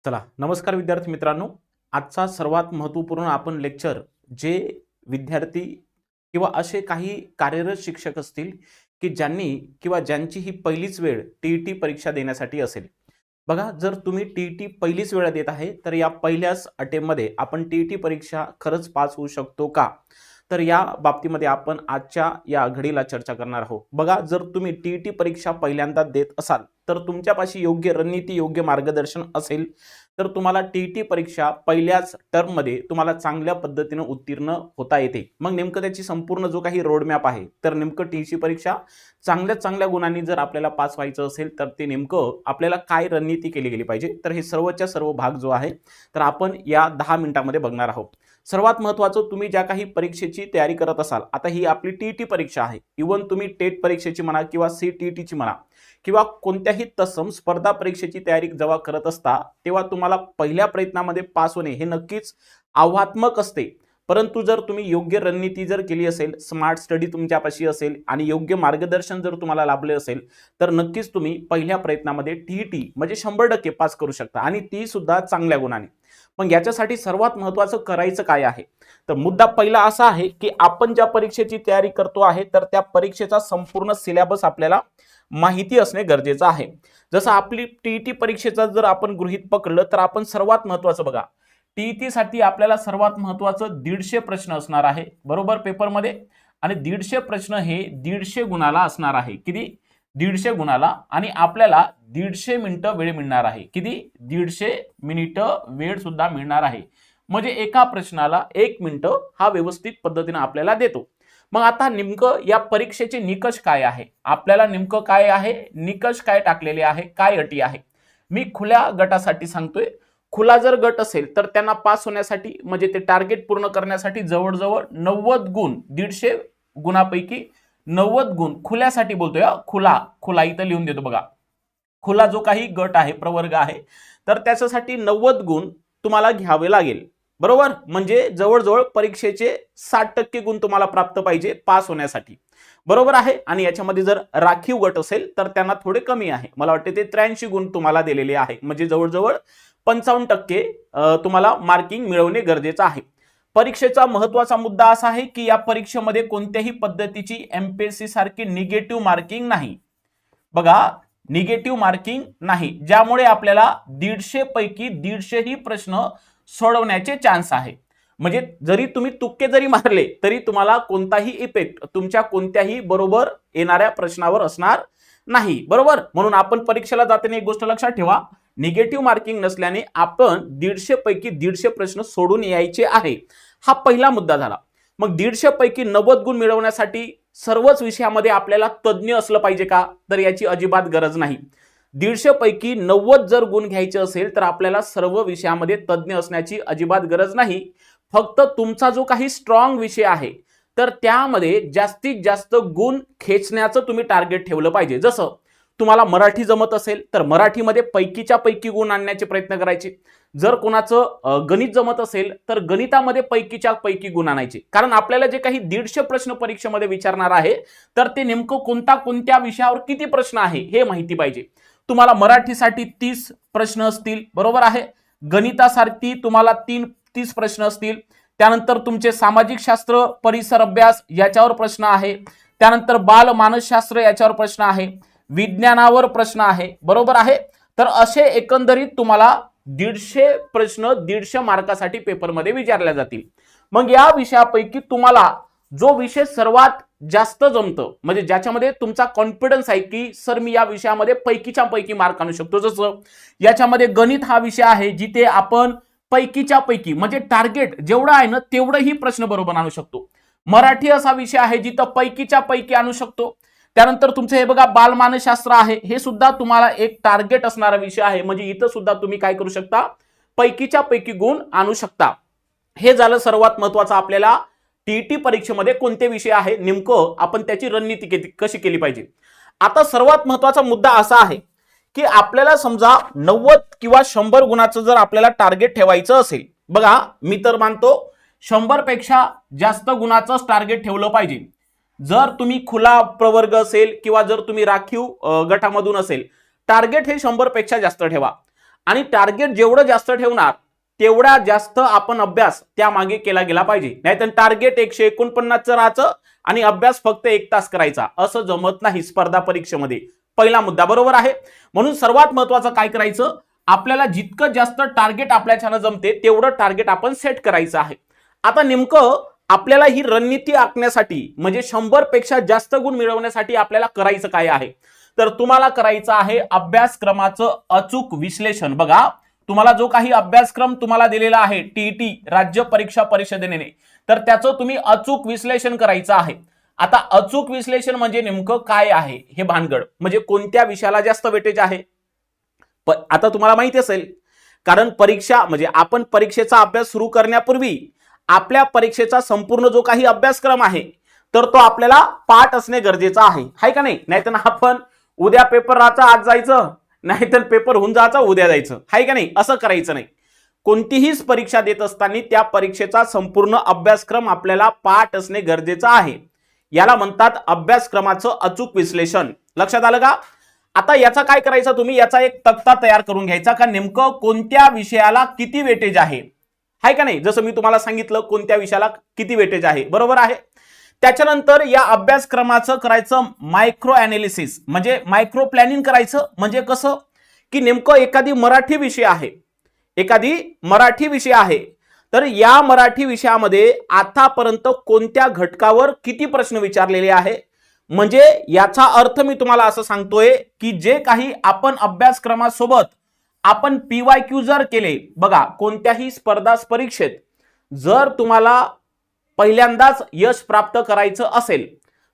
चला नमस्कार विद्यार्थी मित्रांनो, आजचा सर्वात महत्त्वपूर्ण आपण लेक्चर जे विद्यार्थी किंवा असे काही कार्यरत शिक्षक असतील की ज्यांनी किंवा ज्यांची ही पहिलीच वेळ टीईटी परीक्षा देण्यासाठी असेल. बघा, जर तुम्ही टीईटी पहिलीच वेळ देत आहे तर या पहिल्याच अटेम्प्टमध्ये आपण टीईटी परीक्षा खरंच पास होऊ शकतो का, तर या बाबतीमध्ये आपण आजच्या या घडीला चर्चा करणार आहोत. बघा, जर तुम्ही टीईटी परीक्षा पहिल्यांदा देत असाल तर तुमच्यापाशी योग्य रणनीती योग्य मार्गदर्शन असेल तर तुम्हाला टीईटी परीक्षा पहिल्याच टर्ममध्ये तुम्हाला चांगल्या पद्धतीने उत्तीर्ण होता येते. मग नेमकं त्याची संपूर्ण जो काही रोडमॅप आहे, तर नेमकं टीईटी परीक्षा चांगल्या गुणांनी जर आपल्याला पास व्हायचं असेल तर ते नेमकं आपल्याला काय रणनीती केली गेली पाहिजे, तर हे सर्वच्या सर्व भाग जो आहे तर आपण या 10 मिनिटांमध्ये बघणार आहोत. सर्वात महत्त्वाचं, तुम्ही ज्या काही परीक्षेची तयारी करत असाल, आता ही आपली टीईटी परीक्षा आहे, इव्हन तुम्ही टेट परीक्षेची म्हणा किंवा सीटीईटीची म्हणा किंवा कोणत्याही तत्सम स्पर्धा परीक्षेची तयारी जेव्हा करत असता तेव्हा तुम्हाला पहिल्या प्रयत्नामध्ये पास होणे हे नक्कीच आव्हानात्मक असते. परंतु जर तुम्ही योग्य रणनीती जर केली असेल, स्मार्ट स्टडी तुमच्यापाशी असेल आणि योग्य मार्गदर्शन जर तुम्हाला लाभले असेल तर नक्कीच तुम्ही पहिल्या प्रयत्नामध्ये टीईटी म्हणजे 100% पास करू शकता आणि ती सुद्धा चांगल्या गुणाने. मग याच्यासाठी सर्वात महत्त्वाचं करायचं काय आहे, तर मुद्दा पहिला असा आहे की आपण ज्या परीक्षेची तयारी करतो आहे तर त्या परीक्षेचा संपूर्ण सिलेबस आपल्याला माहिती असणे गरजेचं आहे. जसं आपली टीईटी परीक्षेचा जर आपण गृहीत पकडलं तर आपण सर्वात महत्त्वाचं बघा, टीईटी साठी आपल्याला सर्वात महत्त्वाचं 150 प्रश्न असणार आहे बरोबर पेपरमध्ये, आणि 150 प्रश्न हे 150 गुणाला असणार आहे. किती? 150 गुणाला, आणि आपल्याला 150 मिनिटं वेळ मिळणार आहे. किती? 150 मिनिटं वेळ सुद्धा मिळणार आहे. म्हणजे एका प्रश्नाला 1 मिनिटं हा व्यवस्थित पद्धतीने आपल्याला देतो. मग आता नेमकं या परीक्षेचे निकष काय आहे, आपल्याला नेमकं काय आहे, निकष काय टाकलेले आहे, काय अटी आहे. मी खुल्या गटासाठी सांगतोय. खुला जर गट असेल तर त्यांना पास होण्यासाठी म्हणजे ते टार्गेट पूर्ण करण्यासाठी जवळजवळ 90 गुण, 150 गुणापैकी 90 गुण खुल्यासाठी बोलतोय. खुला इथं लिहून देतो बघा. खुला जो काही गट आहे, प्रवर्ग आहे, तर त्याच्यासाठी 90 गुण तुम्हाला घ्यावे लागेल बरोबर. म्हणजे जवळजवळ परीक्षेचे 60% गुण तुम्हाला प्राप्त पाहिजे पास होण्यासाठी बरोबर आहे. आणि याच्यामध्ये जर राखीव गट असेल तर त्यांना थोडे कमी आहे, मला वाटते ते 83 गुण तुम्हाला दिलेले आहे. म्हणजे जवळजवळ 55% तुम्हाला मार्किंग मिळवणे गरजेचं आहे. परीक्षेचा महत्त्वाचा मुद्दा असा आहे की या परीक्षेमध्ये कोणत्याही पद्धतीची एमपीएससी सारखी निगेटिव्ह मार्किंग नाही. बघा, निगेटिव्ह मार्किंग नाही, ज्यामुळे आपल्याला 150 पैकी 150 ही प्रश्न सोडवण्याचे चान्स आहे. म्हणजे जरी तुम्ही तुक्के जरी मारले तरी तुम्हाला कोणताही इफेक्ट तुमच्या कोणत्याही बरोबर येणाऱ्या प्रश्नावर असणार नाही बरोबर. म्हणून आपण परीक्षेला जाताना एक गोष्ट लक्षात ठेवा, निगेटिव्ह मार्किंग नसल्याने आपण 150 पैकी 150 प्रश्न सोडून यायचे आहे. हा पहिला मुद्दा झाला. मग 150 पैकी 90 गुण मिळवण्यासाठी सर्वच विषयामध्ये आपल्याला तज्ञ असलं पाहिजे का, तर याची अजिबात गरज नाही. 150 पैकी 90 जर गुण घ्यायचे असेल तर आपल्याला सर्व विषयामध्ये तज्ञ असण्याची अजिबात गरज नाही. फक्त तुमचा जो काही स्ट्रॉंग विषय आहे तर त्यामध्ये जास्तीत जास्त गुण खेचण्याचं तुम्ही टार्गेट ठेवलं पाहिजे. जसं तुम्हाला मराठी जमत असेल तर मराठीमध्ये पैकीच्या पैकी गुण आणण्याचे प्रयत्न करायचे. जर कोणाचं गणित जमत असेल तर गणितामध्ये पैकीच्या पैकी गुण आणायचे. कारण आपल्याला जे काही 150 प्रश्न परीक्षेमध्ये विचारणार आहे तर ते नेमकं कोणत्या विषयावर किती प्रश्न आहे हे माहिती पाहिजे. तुम्हाला मराठीसाठी 30 प्रश्न असतील बरोबर आहे, गणितासाठी तुम्हाला 30 प्रश्न असतील, त्यानंतर तुमचे सामाजिक शास्त्र परिसर अभ्यास याच्यावर प्रश्न आहे, त्यानंतर बाल मानसशास्त्र याच्यावर प्रश्न आहे, विज्ञानावर प्रश्न आहे बरोबर आहे. तर असे एकंदरीत तुम्हाला 150 प्रश्न 150 मार्कासाठी पेपरमध्ये विचारले जातील. मग या विषयापैकी तुम्हाला जो विषय सर्वात जास्त जमतं म्हणजे ज्याच्यामध्ये तुमचा कॉन्फिडन्स आहे की सर मी या विषयामध्ये पैकीच्या पैकी मार्क आणू शकतो, जसं याच्यामध्ये गणित हा विषय आहे जिथे आपण पैकीच्या पैकी म्हणजे टार्गेट जेवढं आहे ना तेवढंही प्रश्न बरोबर आणू शकतो. मराठी असा विषय आहे जिथं पैकीच्या पैकी आणू शकतो. त्यानंतर तुमचं हे बघा बालमानसशास्त्र आहे, हे सुद्धा तुम्हाला एक टार्गेट असणारा विषय आहे. म्हणजे इथं सुद्धा तुम्ही काय करू शकता, पैकीच्या पैकी गुण आणू शकता. हे झालं सर्वात महत्त्वाचं, आपल्याला टीईटी परीक्षेमध्ये कोणते विषय आहे नेमकं आपण त्याची रणनीती कशी केली पाहिजे. आता सर्वात महत्त्वाचा मुद्दा असा आहे की आपल्याला समजा 90 किंवा 100 गुणाचं जर आपल्याला टार्गेट ठेवायचं असेल, बघा मी तर मानतो 100 पेक्षा जास्त गुणाचं टार्गेट ठेवलं पाहिजे. जर तुम्ही खुला प्रवर्ग असेल किंवा जर तुम्ही राखीव गटामधून असेल, टार्गेट हे 100 पेक्षा जास्त ठेवा. आणि टार्गेट जेवढं जास्त ठेवणार तेवढा जास्त आपण अभ्यास त्यामागे केला गेला पाहिजे. नाहीतर टार्गेट 149चं राहायचं आणि अभ्यास फक्त 1 तास करायचा, असं जमत नाही स्पर्धा परीक्षेमध्ये. पहिला मुद्दा बरोबर आहे. म्हणून सर्वात महत्वाचं काय करायचं, आपल्याला जितकं जास्त टार्गेट आपल्याच्यानं जमते तेवढं टार्गेट आपण सेट करायचं आहे. आता नेमकं आपल्याला ही रणनीती आखण्यासाठी म्हणजे 100 पेक्षा जास्त गुण मिळवण्यासाठी आपल्याला करायचं काय आहे, तर तुम्हाला करायचं आहे अभ्यासक्रमाचं अचूक विश्लेषण. बघा, तुम्हाला जो काही अभ्यासक्रम तुम्हाला दिलेला आहे टीईटी राज्य परीक्षा परिषदेने, तर त्याचं तुम्ही अचूक विश्लेषण करायचं आहे. आता अचूक विश्लेषण म्हणजे नेमकं काय आहे हे भानगड, म्हणजे कोणत्या विषयाला जास्त वेटेज आहे. आता तुम्हाला माहिती असेल, कारण परीक्षा म्हणजे आपण परीक्षेचा अभ्यास सुरू करण्यापूर्वी आपल्या परीक्षेचा संपूर्ण जो काही अभ्यासक्रम आहे तर तो आपल्याला पाठ असणे गरजेचं आहे, हाय का नाही. नाहीतर आपण उद्या पेपर राहायचा आज जायचं, नाहीतर पेपर होऊन जायचा उद्या जायचं, हाय का नाही. असं करायचं नाही. कोणतीही परीक्षा देत असताना त्या परीक्षेचा संपूर्ण अभ्यासक्रम आपल्याला पाठ असणे गरजेचं आहे. याला म्हणतात अभ्यासक्रमाचं अचूक विश्लेषण. लक्षात आलं का. आता याचा काय करायचं, तुम्ही याचा एक तक्ता तयार करून घ्यायचा का नेमकं कोणत्या विषयाला किती वेटेज आहे, हाय का नाही. जसं मी तुम्हाला सांगितलं कोणत्या विषयाला किती वेटेज आहे, बरोबर आहे. त्याच्यानंतर या अभ्यासक्रमाचं करायचं मायक्रो अनालिसिस म्हणजे मायक्रो प्लॅनिंग करायचं. म्हणजे कसं की नेमकं एखादी मराठी विषय आहे तर या मराठी विषयामध्ये आतापर्यंत कोणत्या घटकावर किती प्रश्न विचारलेले आहे. म्हणजे याचा अर्थ मी तुम्हाला असं सांगतोय की जे काही आपण अभ्यासक्रमासोबत आपण PYQ जर केले, बघा कोणत्याही स्पर्धा परीक्षेत जर तुम्हाला पहिल्यांदाच यश प्राप्त करायचं असेल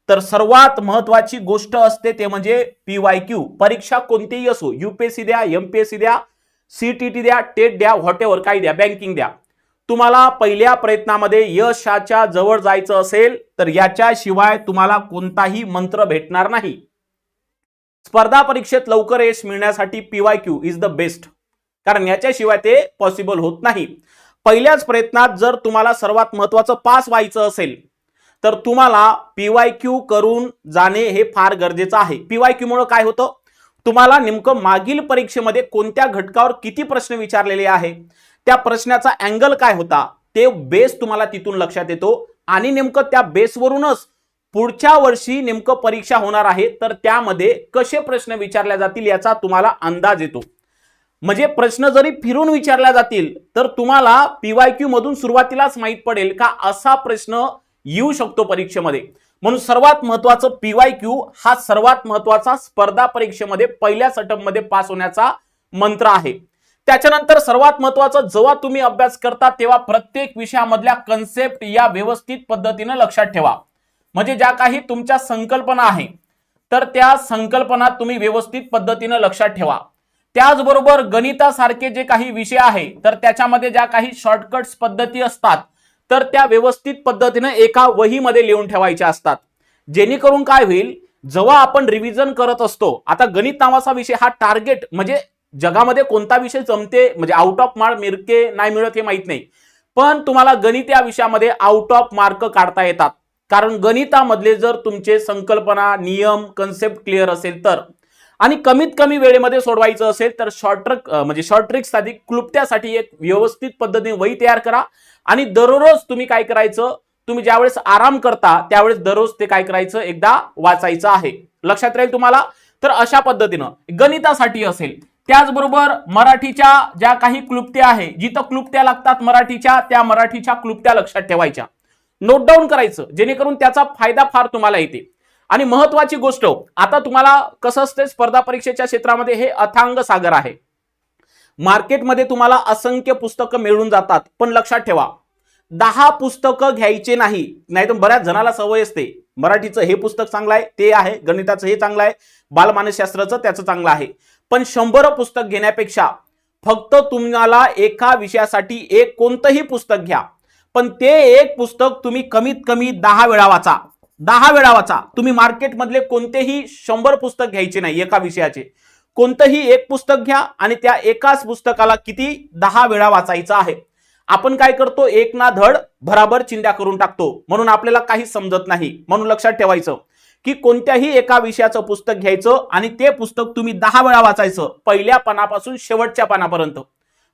तर सर्वात महत्वाची गोष्ट असते ते म्हणजे PYQ. परीक्षा कोणतीही असो, UPSC द्या, MPSC द्या, CTT द्या, टेट द्या, व्हॉटेवर काही द्या, बँकिंग द्या, तुम्हाला पहिल्या प्रयत्नामध्ये यशाच्या जवळ जायचं असेल तर याच्याशिवाय तुम्हाला कोणताही मंत्र भेटणार नाही. स्पर्धा परीक्षेत लवकर यश मिळण्यासाठी PYQ इज द बेस्ट, कारण याच्याशिवाय ते पॉसिबल होत नाही. पहिल्याच प्रयत्नात जर तुम्हाला सर्वात महत्वाचं पास व्हायचं असेल तर तुम्हाला PYQ करून जाणे हे फार गरजेचं आहे. PYQ मुळे काय होतं, तुम्हाला नेमकं मागील परीक्षेमध्ये कोणत्या घटकावर किती प्रश्न विचारलेले आहे, त्या प्रश्नाचा अँगल काय होता, ते बेस तुम्हाला तिथून लक्षात येतो आणि नेमकं त्या बेसवरूनच पुढच्या वर्षी नेमकं परीक्षा होणार आहे तर त्यामध्ये कसे प्रश्न विचारले जातील याचा तुम्हाला अंदाज येतो. म्हणजे प्रश्न जरी फिरून विचारले जातील तर तुम्हाला PYQ मधून सुरुवातीलाच माहित पडेल का असा प्रश्न येऊ शकतो परीक्षेमध्ये. म्हणून सर्वात महत्वाचं PYQ हा सर्वात महत्वाचा स्पर्धा परीक्षेमध्ये पहिल्याच अटेम्प्टमध्ये पास होण्याचा मंत्र आहे. त्याच्यानंतर सर्वात महत्वाचं, जेव्हा तुम्ही अभ्यास करता तेव्हा प्रत्येक विषयामधल्या कन्सेप्ट या व्यवस्थित पद्धतीने लक्षात ठेवा. म्हणजे ज्या काही तुमच्या संकल्पना आहे तर त्या संकल्पना तुम्ही व्यवस्थित पद्धतीने लक्षात ठेवा. त्याचबरोबर गणितासारखे जे काही विषय आहे तर त्याच्यामध्ये ज्या काही शॉर्टकट्स पद्धती असतात तर त्या व्यवस्थित पद्धतीने एका वहीमध्ये लिहून ठेवायच्या असतात. जेणेकरून काय होईल, जेव्हा आपण रिव्हिजन करत असतो, आता गणित नावाचा विषय हा टार्गेट म्हणजे जगामध्ये कोणता विषय जमते म्हणजे आउट ऑफ मार्क मिळते नाही मिळत हे माहित नाही, पण तुम्हाला गणित या विषयामध्ये आउट ऑफ मार्क काढता येतात. कारण गणितामधले जर तुमचे संकल्पना, नियम, कन्सेप्ट क्लिअर असेल तर, आणि कमीत कमी वेळेमध्ये सोडवायचं असेल तर शॉर्ट ट्रिक्स साठी क्लुप्त्यासाठी एक व्यवस्थित पद्धतीने वही तयार करा आणि दररोज तुम्ही काय करायचं, तुम्ही ज्यावेळेस आराम करता त्यावेळेस दररोज ते काय करायचं, एकदा वाचायचं आहे. लक्षात राहील तुम्हाला. तर अशा पद्धतीनं गणितासाठी असेल. त्याचबरोबर मराठीच्या ज्या काही क्लुप्त्या आहे, जिथं क्लुप्त्या लागतात मराठीच्या, त्या मराठीच्या क्लुप्त्या लक्षात ठेवायच्या, नोट डाऊन करायचं, जेणेकरून त्याचा फायदा फार तुम्हाला येते. आणि महत्वाची गोष्ट, आता तुम्हाला कसं असते स्पर्धा परीक्षेच्या क्षेत्रामध्ये हे अथांग सागर आहे. मार्केटमध्ये तुम्हाला असंख्य पुस्तकं मिळून जातात, पण लक्षात ठेवा 10 पुस्तकं घ्यायचे नाही. नाहीतर बऱ्याच जणाला सवय असते मराठीचं हे पुस्तक चांगलं आहे, ते आहे, गणिताचं हे चांगलं आहे, बालमानसशास्त्राचं त्याचं चांगलं आहे, पण 100 पुस्तक घेण्यापेक्षा फक्त तुम्हाला एका विषयासाठी एक कोणतंही पुस्तक घ्या, पण ते एक पुस्तक तुम्ही कमीत कमी 10 वेळा वाचा. 10 वेळा वाचा. तुम्ही मार्केटमधले कोणतेही 100 पुस्तक घ्यायचे नाही, एका विषयाचे कोणतंही एक पुस्तक घ्या आणि त्या एकाच पुस्तकाला किती 10 वेळा वाचायचं आहे. आपण काय करतो, एक ना धड भराभर चिंध्या करून टाकतो, म्हणून आपल्याला काही समजत नाही. म्हणून लक्षात ठेवायचं की कोणत्याही एका विषयाचं पुस्तक घ्यायचं आणि ते पुस्तक तुम्ही 10 वेळा वाचायचं, पहिल्या पानापासून शेवटच्या पानापर्यंत.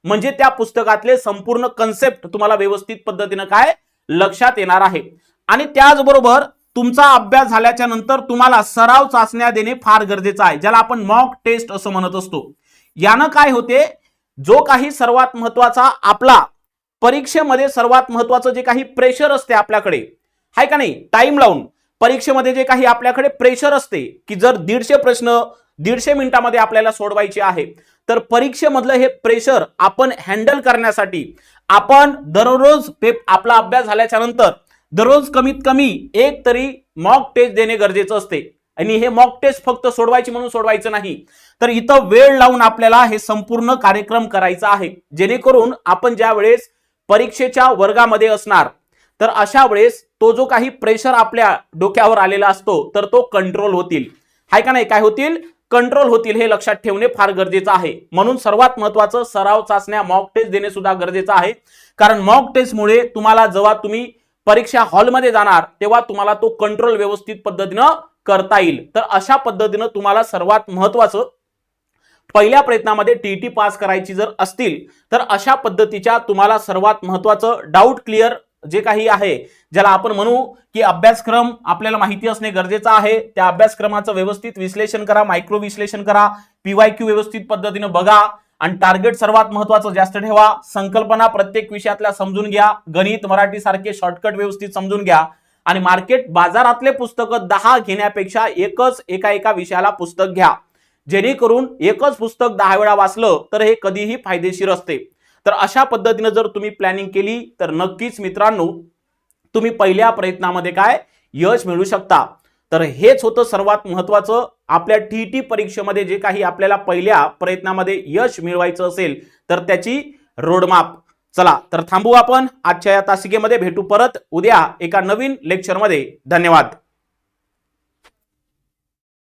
म्हणजे त्या पुस्तकातले संपूर्ण कन्सेप्ट तुम्हाला व्यवस्थित पद्धतीनं काय लक्षात येणार आहे. आणि त्याचबरोबर तुमचा अभ्यास झाल्याच्या नंतर तुम्हाला सराव चाचण्या देणे फार गरजेचं आहे, ज्याला आपण मॉक टेस्ट असं म्हणत असतो. यानं काय होते, जो काही सर्वात महत्वाचा आपला परीक्षेमध्ये सर्वात महत्वाचं जे काही प्रेशर असते आपल्याकडे, आहे का नाही, टाइम लावून परीक्षेमध्ये जे काही आपल्याकडे प्रेशर असते की जर 150 प्रश्न 150 मिनिटांमध्ये आपल्याला सोडवायचे आहे, तर परीक्षेमधलं हे प्रेशर आपण हँडल करण्यासाठी आपण दररोज आपला अभ्यास झाल्याच्या नंतर दररोज कमीत कमी एक तरी मॉक टेस्ट देणे गरजेचं असते. आणि हे मॉक टेस्ट फक्त सोडवायची म्हणून सोडवायचं नाही, तर इथं वेळ लावून आपल्याला हे संपूर्ण कार्यक्रम करायचा आहे, जेणेकरून आपण ज्या वेळेस परीक्षेच्या वर्गामध्ये असणार तर अशा वेळेस तो जो काही प्रेशर आपल्या डोक्यावर आलेला असतो तर तो कंट्रोल होतील, हाय का नाही, काय होतील, कंट्रोल होतील. हे लक्षात ठेवणे फार गरजेचं आहे. म्हणून सर्वात महत्वाचं सराव चाचण्या मॉक टेस्ट देणे सुद्धा गरजेचं आहे. कारण मॉक टेस्टमुळे तुम्हाला जेव्हा तुम्ही परीक्षा हॉलमध्ये जाणार तेव्हा तुम्हाला तो कंट्रोल व्यवस्थित पद्धतीनं करता येईल. तर अशा पद्धतीनं तुम्हाला सर्वात महत्वाचं पहिल्या प्रयत्नामध्ये टीईटी पास करायची जर असतील तर अशा पद्धतीच्या तुम्हाला सर्वात महत्वाचं डाऊट क्लिअर जे काही आहे, ज्याला आपण म्हणू की अभ्यासक्रम आपल्याला माहिती असणे गरजेचं आहे. त्या अभ्यासक्रमाचं व्यवस्थित विश्लेषण करा, मायक्रो विश्लेषण करा, पीवायक्यू व्यवस्थित पद्धतीनं बघा आणि टार्गेट सर्वात महत्वाचं जास्त ठेवा. संकल्पना प्रत्येक विषयातल्या समजून घ्या, गणित मराठी सारखे शॉर्टकट व्यवस्थित समजून घ्या आणि मार्केट बाजारातले पुस्तकं 10 घेण्यापेक्षा एका विषयाला पुस्तक घ्या, जेणेकरून एकच पुस्तक 10 वेळा वाचलं तर हे कधीही फायदेशीर असते. तर अशा पद्धतीने जर तुम्ही प्लॅनिंग केली तर नक्कीच मित्रांनो तुम्ही पहिल्या प्रयत्नामध्ये काय यश मिळवू शकता. तर हेच होतं सर्वात महत्वाचं आपल्या टीईटी परीक्षेमध्ये, जे काही आपल्याला पहिल्या प्रयत्नामध्ये यश मिळवायचं असेल तर त्याची रोडमॅप. चला तर थांबू आपण आजच्या या तासिकेमध्ये, भेटू परत उद्या एका नवीन लेक्चरमध्ये. धन्यवाद.